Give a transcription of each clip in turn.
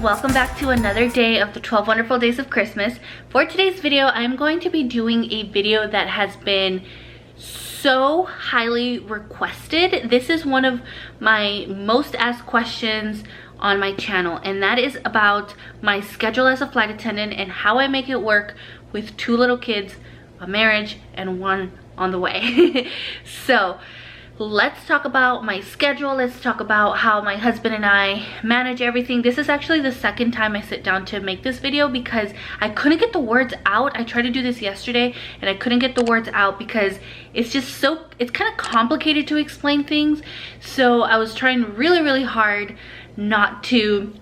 welcome back to another day of the 12 wonderful days of Christmas. For today's video, I'm going to be doing a video that has been so highly requested. This is one of my most asked questions on my channel, and that is about my schedule as a flight attendant and how I make it work with 2 little kids, a marriage, and 1 on the way. So let's talk about my schedule. Let's talk about how my husband and I manage everything. This is actually the second time I sit down to make this video because I couldn't get the words out. I tried to do this yesterday and I couldn't get the words out because it's just it's kind of complicated to explain things. So I was trying really hard not to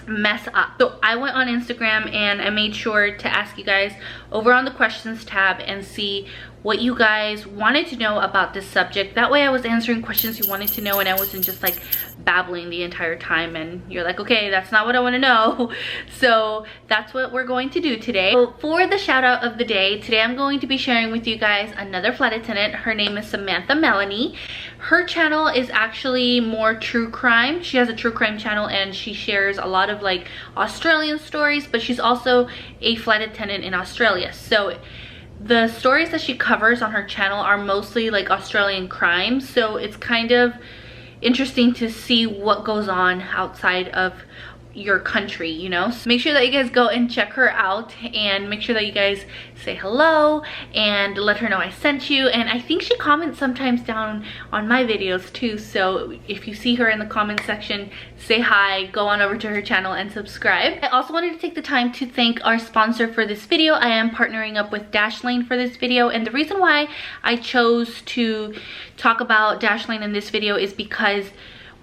mess up. So I went on Instagram and I made sure to ask you guys over on the questions tab and see what you guys wanted to know about this subject. That way I was answering questions you wanted to know and I wasn't just like babbling the entire time and you're like, okay, that's not what I want to know. So that's what we're going to do today. So for the shout out of the day, today I'm going to be sharing with you guys another flight attendant. Her name is Samantha Melanie. Her channel is actually more true crime. She has a true crime channel and she shares a lot of like Australian stories, but she's also a flight attendant in Australia. So the stories that she covers on her channel are mostly like Australian crimes, so it's kind of interesting to see what goes on outside of your country, you know. So make sure that you guys go and check her out and make sure that you guys say hello and let her know I sent you. And I think she comments sometimes down on my videos too, so if you see her in the comment section, say hi, go on over to her channel and subscribe. I also wanted to take the time to thank our sponsor for this video. I am partnering up with Dashlane for this video, and the reason why I chose to talk about Dashlane in this video is because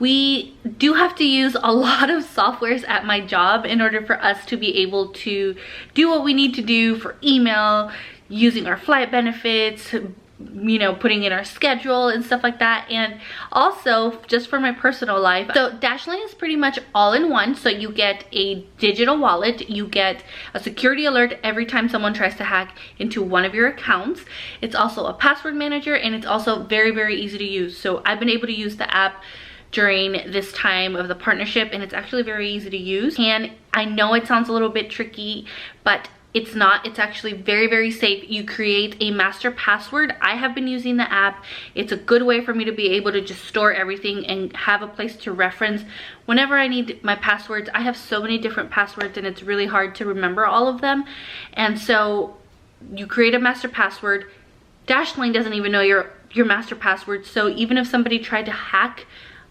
we do have to use a lot of softwares at my job in order for us to be able to do what we need to do for email, using our flight benefits, you know, putting in our schedule and stuff like that, and also just for my personal life. So Dashlane is pretty much all in one. So you get a digital wallet, you get a security alert every time someone tries to hack into one of your accounts. It's also a password manager, and it's also very easy to use. So I've been able to use the app during this time of the partnership, and it's actually very easy to use. And I know it sounds a little bit tricky, but it's not. It's actually very safe. You create a master password. I have been using the app. It's a good way for me to be able to just store everything and have a place to reference whenever I need my passwords. I have so many different passwords and it's really hard to remember all of them. And so you create a master password. Dashlane doesn't even know your master password, so even if somebody tried to hack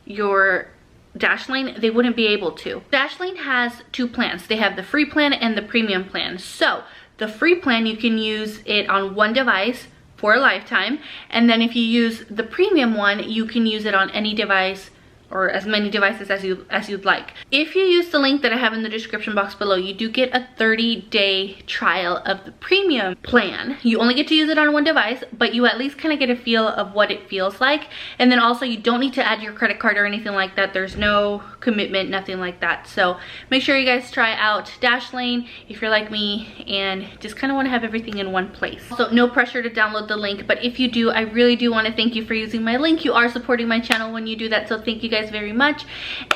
your Dashlane, they wouldn't be able to. Dashlane has 2 plans. They have the free plan and the premium plan. So the free plan, you can use it on 1 device for a lifetime, and then if you use the premium one, you can use it on any device or as many devices as you'd like. If you use the link that I have in the description box below, you do get a 30-day trial of the premium plan. You only get to use it on 1 device, but you at least kind of get a feel of what it feels like. And then also you don't need to add your credit card or anything like that. There's no commitment, nothing like that. So make sure you guys try out Dashlane if you're like me and just kind of want to have everything in one place. So no pressure to download the link, but if you do, I really do want to thank you for using my link. You are supporting my channel when you do that, so thank you guys very much.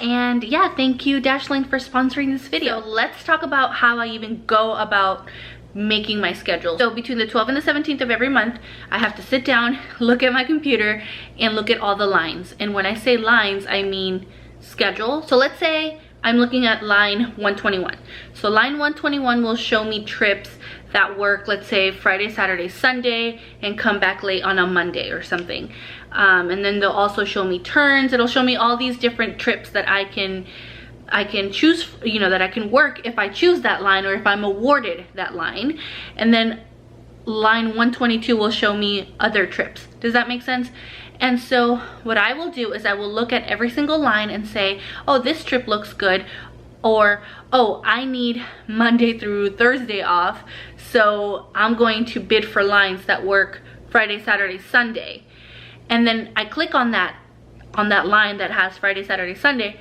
And yeah, thank you Dashlane for sponsoring this video. So let's talk about how I even go about making my schedule. So between the 12th and the 17th of every month, I have to sit down, look at my computer, and look at all the lines. And when I say lines, I mean schedule. So let's say I'm looking at line 121. So line 121 will show me trips that work, let's say Friday, Saturday, Sunday, and come back late on a Monday or something. And then they'll also show me turns. It'll show me all these different trips that I can choose, you know, that I can work if I choose that line or if I'm awarded that line. And then line 122 will show me other trips. Does that make sense? And so what I will do is I will look at every single line and say, oh, this trip looks good, or oh, I need Monday through Thursday off, so I'm going to bid for lines that work Friday, Saturday, Sunday. And then I click on that line that has Friday, Saturday, Sunday,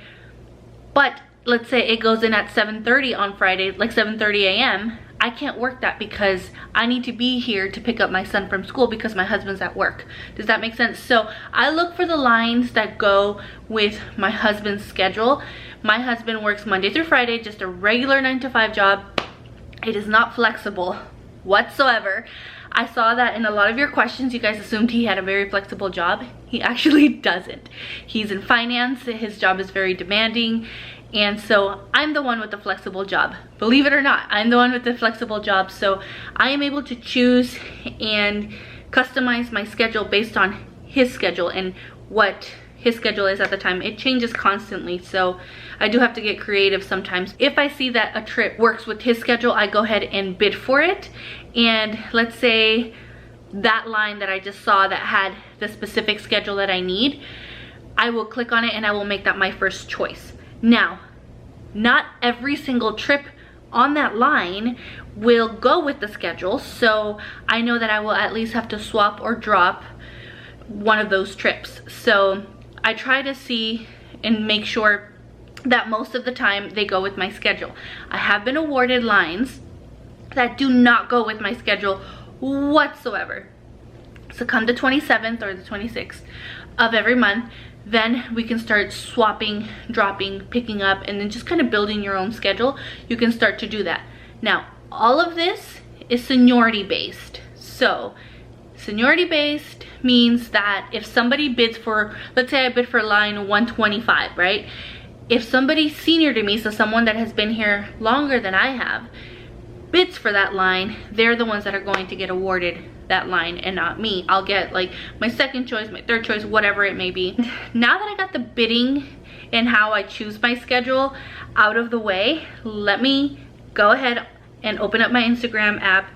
but let's say it goes in at 7:30 on Friday, like 7:30 a.m. I can't work that because I need to be here to pick up my son from school because my husband's at work. Does that make sense? So I look for the lines that go with my husband's schedule, My husband works Monday through Friday, just a regular 9-to-5 job. It is not flexible whatsoever. I saw that in a lot of your questions, you guys assumed he had a very flexible job. He actually doesn't. He's in finance, his job is very demanding, and so I'm the one with the flexible job. Believe it or not, I'm the one with the flexible job, so I am able to choose and customize my schedule based on his schedule and what his schedule is at the time. It changes constantly, so I do have to get creative sometimes. If I see that a trip works with his schedule, I go ahead and bid for it. And let's say that line that I just saw that had the specific schedule that I need, I will click on it and I will make that my first choice. Now, not every single trip on that line will go with the schedule, so I know that I will at least have to swap or drop one of those trips. So I try to see and make sure that most of the time they go with my schedule. I have been awarded lines that do not go with my schedule whatsoever. So come the 27th or the 26th of every month, then we can start swapping, dropping, picking up, and then just kind of building your own schedule. You can start to do that. Now, all of this is seniority based. So seniority based means that if somebody bids for, let's say I bid for line 125, right? If somebody senior to me, so someone that has been here longer than I have, bids for that line, they're the ones that are going to get awarded that line and not me. I'll get like my second choice, my third choice, whatever it may be. Now that I got the bidding and how I choose my schedule out of the way, let me go ahead and open up my Instagram app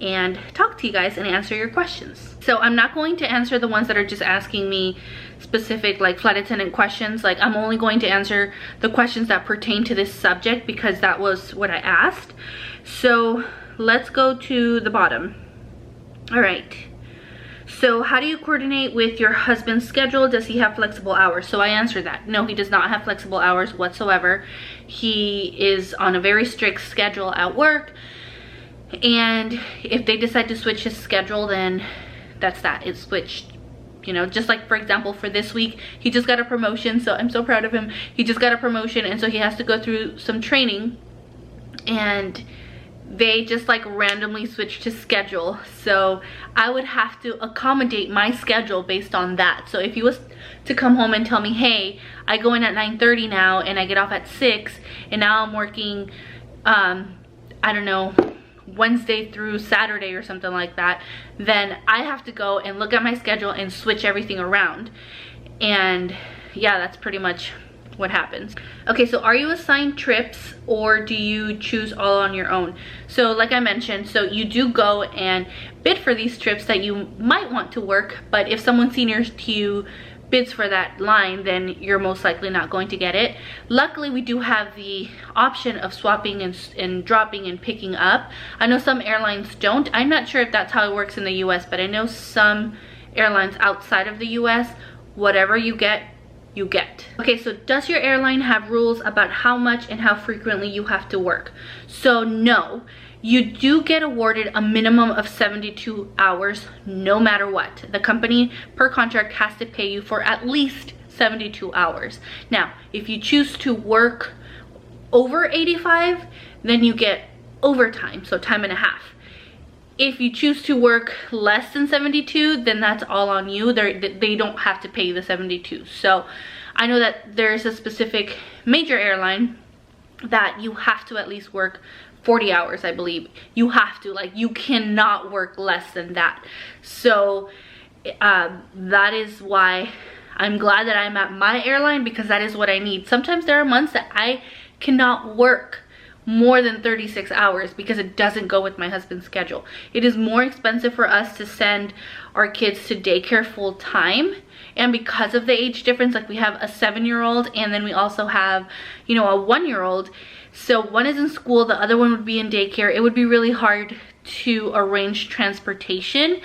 and talk to you guys and answer your questions. So I'm not going to answer the ones that are just asking me specific like flight attendant questions. Like, I'm only going to answer the questions that pertain to this subject because that was what I asked. So let's go to the bottom. All right, so how do you coordinate with your husband's schedule? Does he have flexible hours? So I answered that. No, he does not have flexible hours whatsoever. He is on a very strict schedule at work, and if they decide to switch his schedule, then that's that. It's switched. You know, just like for example for this week, he just got a promotion, so I'm so proud of him. He just got a promotion, and so he has to go through some training, and they just like randomly switched his schedule. So I would have to accommodate my schedule based on that. So if he was to come home and tell me, hey, I go in at 9:30 now and I get off at 6, and now I'm working I don't know, Wednesday through Saturday or something like that, then I have to go and look at my schedule and switch everything around. And yeah, that's pretty much what happens. Okay, so are you assigned trips or do you choose all on your own? So like I mentioned, so you do go and bid for these trips that you might want to work, but if someone senior to you bids for that line, then you're most likely not going to get it. Luckily, we do have the option of swapping and dropping and picking up. I know some airlines don't. I'm not sure if that's how it works in the US, but I know some airlines outside of the US, whatever you get, you get. Okay, so does your airline have rules about how much and how frequently you have to work? So no, you do get awarded a minimum of 72 hours no matter what. The company per contract has to pay you for at least 72 hours. Now, if you choose to work over 85, then you get overtime, so time and a half. If you choose to work less than 72, then that's all on you. They don't have to pay you the 72. So I know that there's a specific major airline that you have to at least work 40 hours, I believe. You have to, like, you cannot work less than that. So that is why I'm glad that I'm at my airline, because that is what I need. Sometimes there are months that I cannot work more than 36 hours because it doesn't go with my husband's schedule. It is more expensive for us to send our kids to daycare full time, and because of the age difference, like we have a 7-year-old and then we also have, you know, a 1-year-old. So one is in school, the other one would be in daycare. It would be really hard to arrange transportation,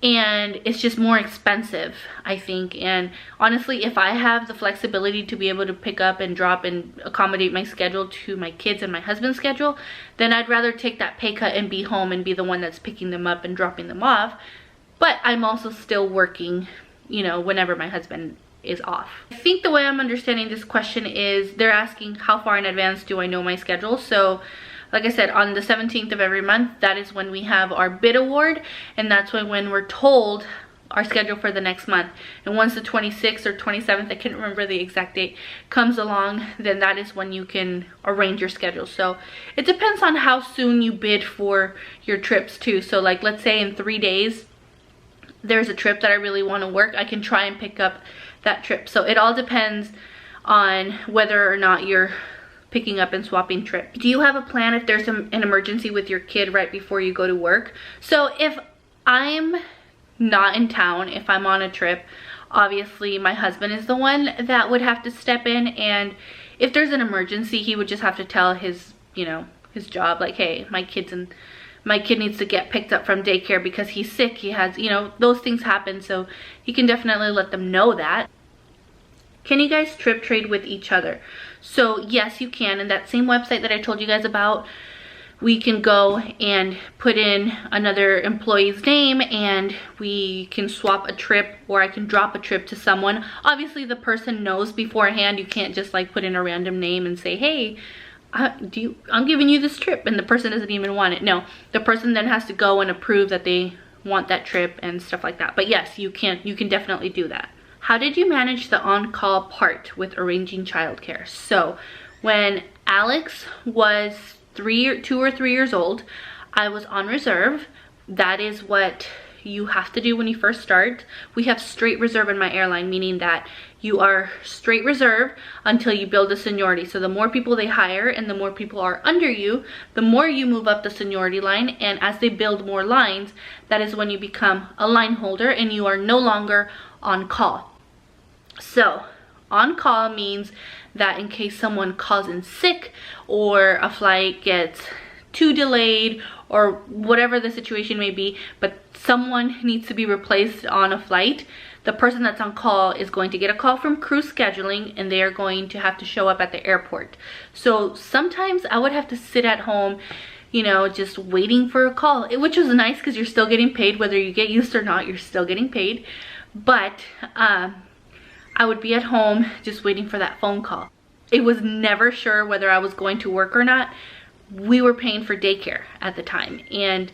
and it's just more expensive, I think. And honestly, if I have the flexibility to be able to pick up and drop and accommodate my schedule to my kids and my husband's schedule, then I'd rather take that pay cut and be home and be the one that's picking them up and dropping them off. But I'm also still working, you know, whenever my husband is off. I think the way I'm understanding this question is they're asking how far in advance do I know my schedule. So like I said, on the 17th of every month, that is when we have our bid award, and that's when we're told our schedule for the next month. And once the 26th or 27th, I can't remember the exact date, comes along, then that is when you can arrange your schedule. So it depends on how soon you bid for your trips too. So like, let's say in 3 days there's a trip that I really want to work, I can try and pick up that trip. So it all depends on whether or not you're picking up and swapping trips. Do you have a plan if there's an emergency with your kid right before you go to work? So if I'm not in town, if I'm on a trip, obviously my husband is the one that would have to step in, and if there's an emergency, he would just have to tell his, you know, his job, like, hey, my kid needs to get picked up from daycare because he's sick, he has, you know, those things happen. So he can definitely let them know that. Can you guys trip trade with each other? So yes, you can. In that same website that I told you guys about, we can go and put in another employee's name and we can swap a trip, or I can drop a trip to someone. Obviously the person knows beforehand. You can't just like put in a random name and say, hey, I'm giving you this trip, and the person doesn't even want it. No, the person then has to go and approve that they want that trip and stuff like that. But yes, you can definitely do that. How did you manage the on-call part with arranging childcare? So when Alex was 2 or 3 years old, I was on reserve. That is what you have to do when you first start. We have straight reserve in my airline, meaning that you are straight reserve until you build a seniority. So the more people they hire and the more people are under you, the more you move up the seniority line. And as they build more lines, that is when you become a line holder and you are no longer on call. So on call means that in case someone calls in sick, or a flight gets too delayed, or whatever the situation may be, but someone needs to be replaced on a flight, the person that's on call is going to get a call from crew scheduling, and they are going to have to show up at the airport. So sometimes I would have to sit at home, you know, just waiting for a call, which was nice because you're still getting paid. Whether you get used or not, you're still getting paid. But I would be at home just waiting for that phone call. It was never sure whether I was going to work or not. We were paying for daycare at the time, and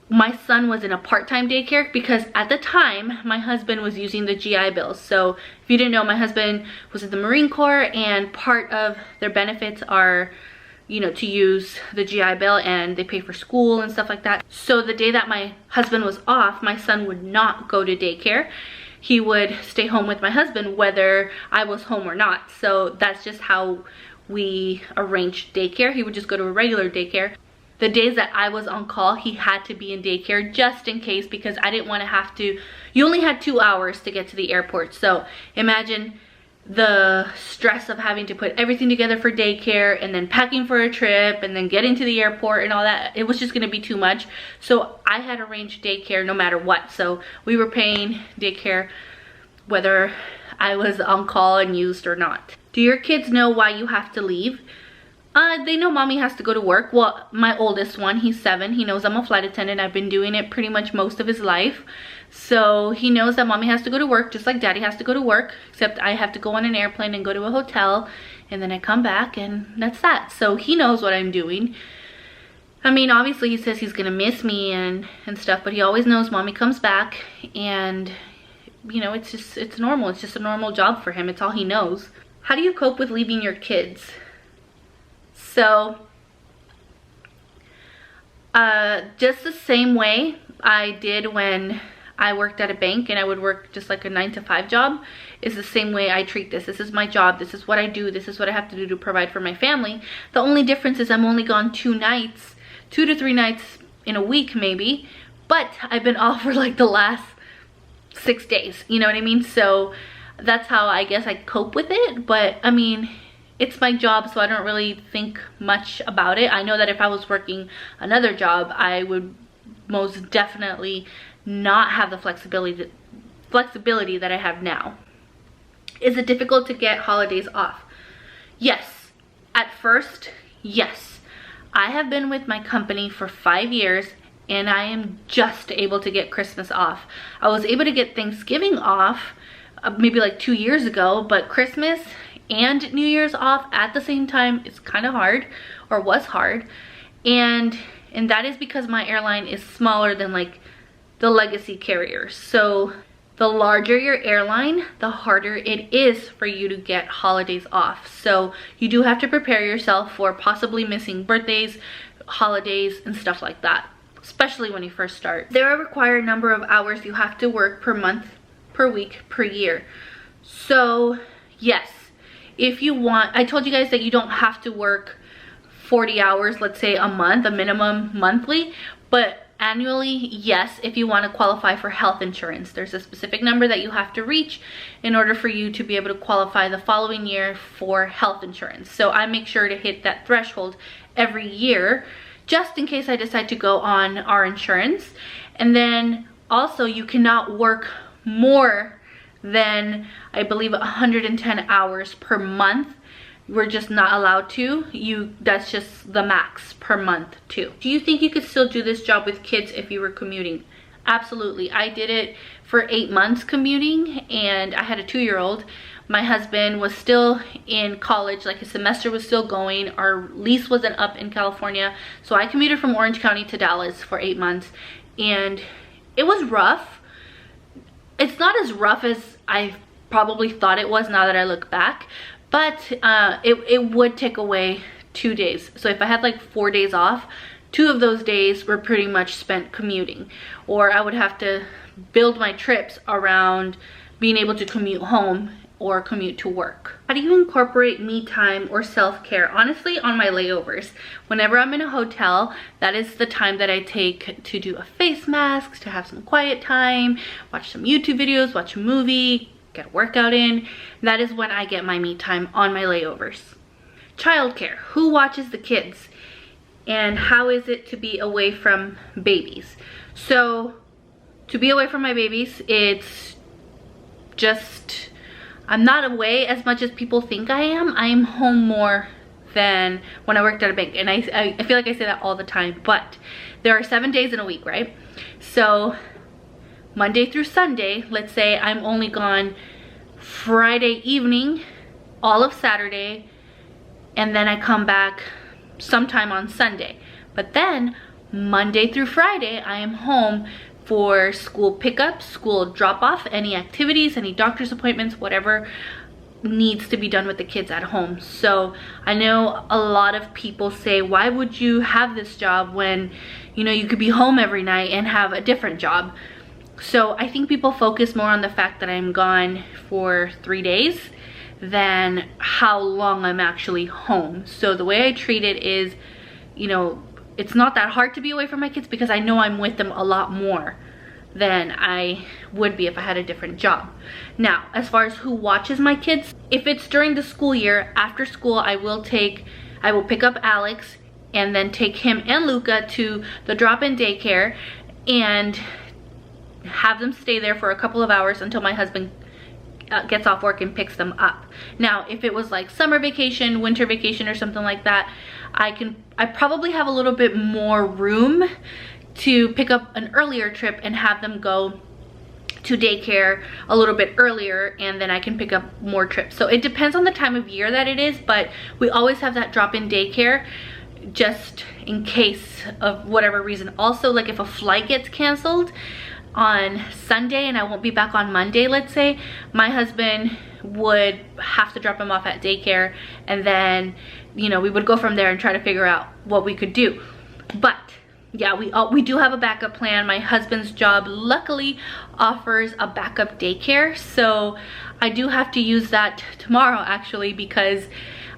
my son was in a part-time daycare because at the time my husband was using the GI Bill. So if you didn't know, my husband was in the Marine Corps, and part of their benefits are, you know, to use the GI Bill, and they pay for school and stuff like that. So the day that my husband was off, my son would not go to daycare. He would stay home with my husband whether I was home or not. So that's just how we arranged daycare. He would just go to a regular daycare. The days that I was on call, he had to be in daycare just in case, because I didn't want to have to, you only had 2 hours to get to the airport. So imagine the stress of having to put everything together for daycare and then packing for a trip and then getting to the airport and all that. It was just going to be too much. So I had arranged daycare no matter what. So we were paying daycare whether I was on call and used or not. Do your kids know why you have to leave? They know mommy has to go to work. Well, my oldest one, he's 7. He knows I'm a flight attendant. I've been doing it pretty much most of his life. So he knows that mommy has to go to work just like daddy has to go to work, except I have to go on an airplane and go to a hotel, and then I come back, and that's that. So he knows what I'm doing. I mean, obviously he says he's gonna miss me and stuff, but he always knows mommy comes back, and you know, it's normal. It's just a normal job for him. It's all he knows. How do you cope with leaving your kids? So just the same way I did when I worked at a bank and I would work just like a 9-to-5 job, is the same way I treat this. This is my job. This is what I do. This is what I have to do to provide for my family. The only difference is I'm only gone 2 to 3 nights in a week maybe, but I've been off for like the last 6 days. You know what I mean? So that's how I guess I cope with it. But I mean, it's my job, so I don't really think much about it. I know that if I was working another job, I would most definitely not have the flexibility that I have now. Is it difficult to get holidays off? Yes. At first, yes. I have been with my company for 5 years, and I am just able to get Christmas off. I was able to get Thanksgiving off maybe like 2 years ago, but Christmas and New Year's off at the same time is kind of hard, or was hard. And that is because my airline is smaller than like the legacy carriers. So the larger your airline, the harder it is for you to get holidays off. So you do have to prepare yourself for possibly missing birthdays, holidays, and stuff like that, especially when you first start. There are a required number of hours you have to work per month, per week, per year. So yes, if you want, I told you guys that you don't have to work 40 hours, let's say a month, a minimum monthly, but annually, yes, if you want to qualify for health insurance. There's a specific number that you have to reach in order for you to be able to qualify the following year for health insurance. So I make sure to hit that threshold every year, just in case I decide to go on our insurance. And then also, you cannot work more than, I believe, 110 hours per month. We're just not allowed to. That's just the max per month too. Do you think you could still do this job with kids if you were commuting? Absolutely. I did it for 8 months commuting, and I had a 2-year-old. My husband was still in college, like his semester was still going. Our lease wasn't up in California. So I commuted from Orange County to Dallas for 8 months, and it was rough. It's not as rough as I probably thought it was now that I look back. But it would take away 2 days. So if I had like 4 days off, 2 of those days were pretty much spent commuting. Or I would have to build my trips around being able to commute home or commute to work. How do you incorporate me time or self-care? Honestly, on my layovers. Whenever I'm in a hotel, that is the time that I take to do a face mask, to have some quiet time, watch some YouTube videos, watch a movie, get a workout in. That is when I get my me time on my layovers. Childcare. Who watches the kids? And how is it to be away from babies? So to be away from my babies, it's just, I'm not away as much as people think I am. I am home more than when I worked at a bank. And I feel like I say that all the time, but there are 7 days in a week, right? So Monday through Sunday, let's say I'm only gone Friday evening, all of Saturday, and then I come back sometime on Sunday. But then Monday through Friday, I am home for school pickup, school drop off, any activities, any doctor's appointments, whatever needs to be done with the kids at home. So I know a lot of people say, why would you have this job when, you know, you could be home every night and have a different job? So I think people focus more on the fact that I'm gone for 3 days than how long I'm actually home. So the way I treat it is, you know, it's not that hard to be away from my kids because I know I'm with them a lot more than I would be if I had a different job. Now, as far as who watches my kids, if it's during the school year, after school, I will pick up Alex and then take him and Luca to the drop-in daycare and have them stay there for a couple of hours until my husband gets off work and picks them up. Now, if it was like summer vacation, winter vacation, or something like that, I probably have a little bit more room to pick up an earlier trip and have them go to daycare a little bit earlier, and then I can pick up more trips. So it depends on the time of year that it is, but we always have that drop-in daycare just in case of whatever reason. Also, like if a flight gets canceled on Sunday and I won't be back on Monday, let's say, my husband would have to drop him off at daycare, and then, you know, we would go from there and try to figure out what we could do. But yeah, we do have a backup plan. My husband's job luckily offers a backup daycare, so I do have to use that tomorrow actually, because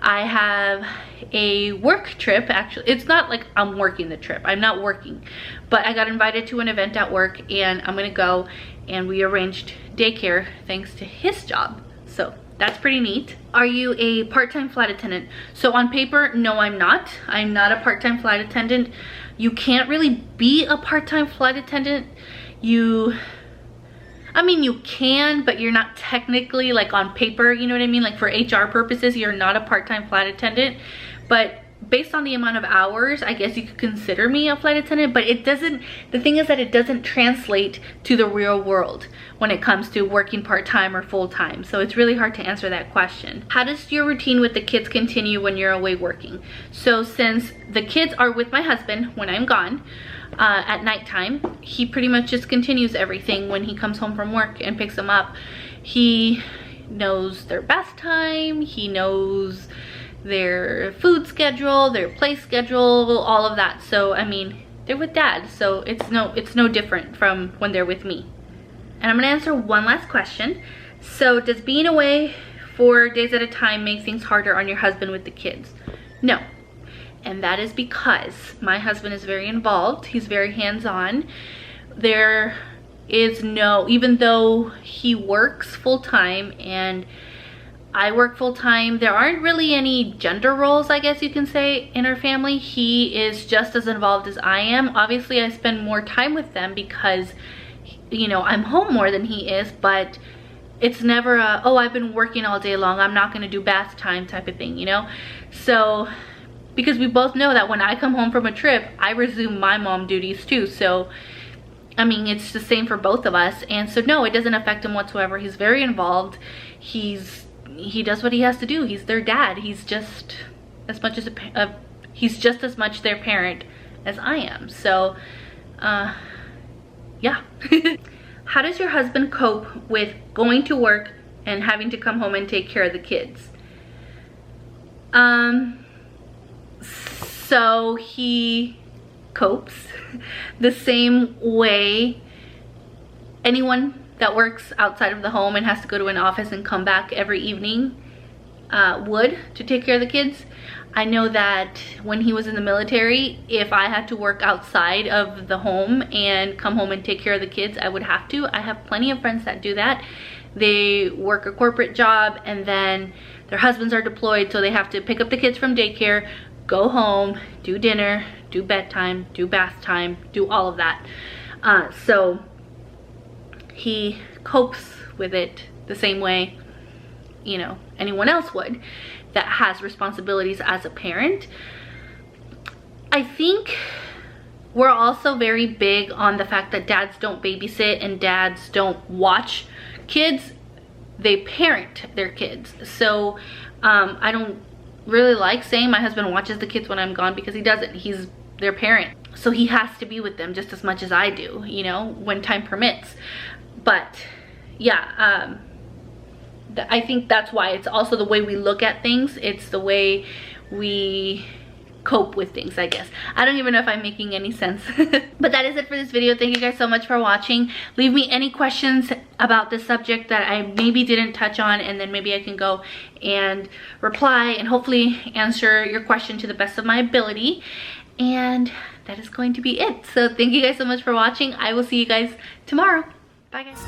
I have a work trip. Actually, it's not like I'm working the trip, I'm not working, but I got invited to an event at work and I'm gonna go, and we arranged daycare thanks to his job. So that's pretty neat. Are you a part-time flight attendant? So on paper, no, I'm not. I'm not a part-time flight attendant. You can't really be a part-time flight attendant. I mean, you can, but you're not technically, like on paper, you know what I mean? Like for HR purposes, you're not a part-time flight attendant. But based on the amount of hours, I guess you could consider me a flight attendant, but it doesn't, the thing is that it doesn't translate to the real world when it comes to working part-time or full-time. So it's really hard to answer that question. How does your routine with the kids continue when you're away working? So since the kids are with my husband when I'm gone, at nighttime, he pretty much just continues everything when he comes home from work and picks them up. He knows their bath time, he knows their food schedule, their play schedule, all of that. So I mean, they're with dad, so it's no different from when they're with me. And I'm gonna answer one last question. So does being away for days at a time make things harder on your husband with the kids? No. And that is because my husband is very involved. He's very hands-on. There is no, even though he works full-time and I work full-time, there aren't really any gender roles, I guess you can say, in our family. He is just as involved as I am. Obviously, I spend more time with them because, you know, I'm home more than he is, but it's never a, oh, I've been working all day long, I'm not gonna do bath time type of thing, you know? So, because we both know that when I come home from a trip, I resume my mom duties too. So, I mean, it's the same for both of us. And so no, it doesn't affect him whatsoever. He's very involved. He does what he has to do. He's their dad. He's just as much as he's just as much their parent as I am. So yeah. How does your husband cope with going to work and having to come home and take care of the kids? So he copes the same way anyone that works outside of the home and has to go to an office and come back every evening would to take care of the kids. I know that when he was in the military, if I had to work outside of the home and come home and take care of the kids, I would have to. I have plenty of friends that do that. They work a corporate job and then their husbands are deployed, so they have to pick up the kids from daycare, go home, do dinner, do bedtime, do bath time, do all of that. So he copes with it the same way, you know, anyone else would that has responsibilities as a parent. I think we're also very big on the fact that dads don't babysit and dads don't watch kids. They parent their kids. So I don't really like saying my husband watches the kids when I'm gone, because he doesn't. He's their parent, so he has to be with them just as much as I do, you know, when time permits. But yeah, I think that's why it's also the way we look at things. It's the way we cope with things, I guess. I don't even know if I'm making any sense. But that is it for this video. Thank you guys so much for watching. Leave me any questions about this subject that I maybe didn't touch on, and then maybe I can go and reply and hopefully answer your question to the best of my ability. And that is going to be it. So thank you guys so much for watching. I will see you guys tomorrow. Bye guys.